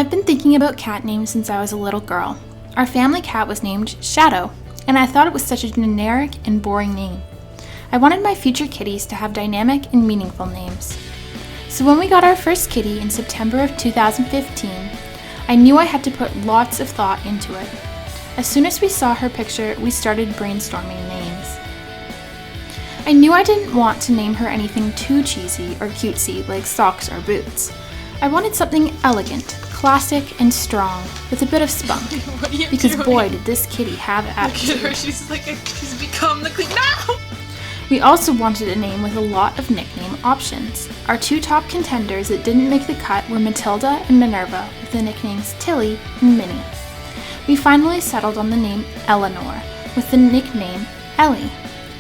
I've been thinking about cat names since I was a little girl. Our family cat was named Shadow, and I thought it was such a generic and boring name. I wanted my future kitties to have dynamic and meaningful names. So when we got our first kitty in September of 2015, I knew I had to put lots of thought into it. As soon as we saw her picture, we started brainstorming names. I knew I didn't want to name her anything too cheesy or cutesy like socks or boots. I wanted something elegant, classic, and strong, with a bit of spunk. Because boy, did this kitty have attitude. Look at her, she's become the queen. No! We also wanted a name with a lot of nickname options. Our two top contenders that didn't make the cut were Matilda and Minerva, with the nicknames Tilly and Minnie. We finally settled on the name Eleanor, with the nickname Ellie.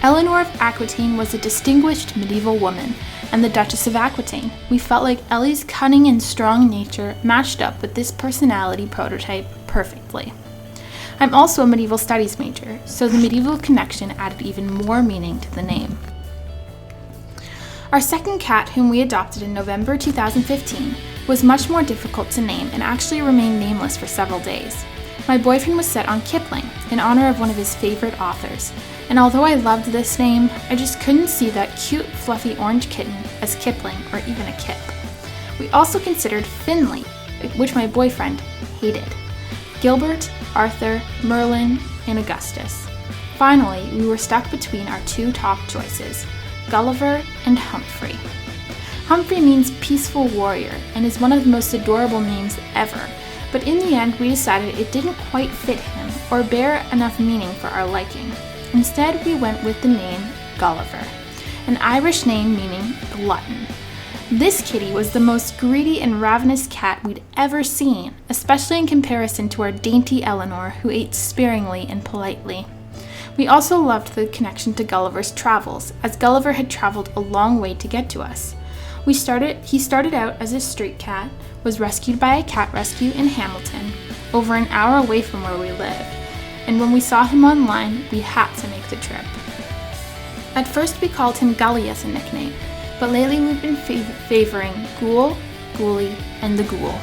Eleanor of Aquitaine was a distinguished medieval woman, and the Duchess of Aquitaine. We felt like Ellie's cunning and strong nature matched up with this personality prototype perfectly. I'm also a medieval studies major, so the medieval connection added even more meaning to the name. Our second cat, whom we adopted in November 2015, was much more difficult to name and actually remained nameless for several days. My boyfriend was set on Kipling, in honor of one of his favorite authors, and although I loved this name, I just couldn't see that cute, fluffy orange kitten as Kipling or even a Kip. We also considered Finley, which my boyfriend hated. Gilbert, Arthur, Merlin, and Augustus. Finally, we were stuck between our two top choices, Gulliver and Humphrey. Humphrey means peaceful warrior and is one of the most adorable names ever, but in the end we decided it didn't quite fit him or bear enough meaning for our liking. Instead, we went with the name Gulliver, an Irish name meaning glutton. This kitty was the most greedy and ravenous cat we'd ever seen, especially in comparison to our dainty Eleanor, who ate sparingly and politely. We also loved the connection to Gulliver's travels, as Gulliver had traveled a long way to get to us. He started out as a street cat, was rescued by a cat rescue in Hamilton, over an hour away from where we lived, and when we saw him online, we had to make the trip. At first we called him Gully as a nickname, but lately we've been favoring Ghoul, Ghoulie, and the Ghoul.